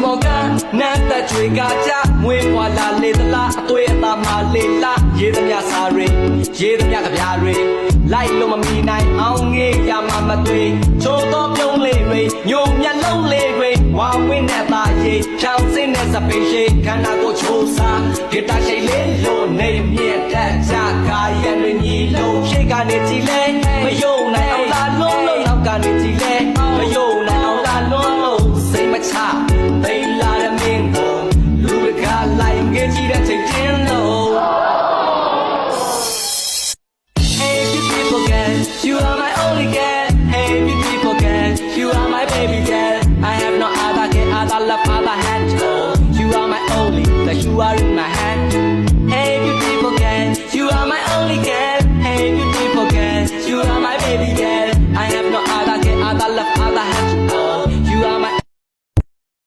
မောကနတ်တချွေကကြမွေးဖွာလာလေသလားအသွေးအသားမလေးလားရေးသမျှစာတွေရေးသမျှကြပြားတွေလိုက်လို့မမီနိုင်အောင်ငေးရမှာမသွေချိုးသောပြုံးလေးတွေညိုမျက်လုံးလေးတွေဝါဝင်းနဲ့သားရေးဖြောင်းစင်းနဲ့စပိန်ရှိခန္ဓာကိုချိုးစားဂီတာရှိတ်လေးလို့နေမြင့်တက်ကြကာယံတွေညီလို့ဖြေကနေကြည်လဲမယုံ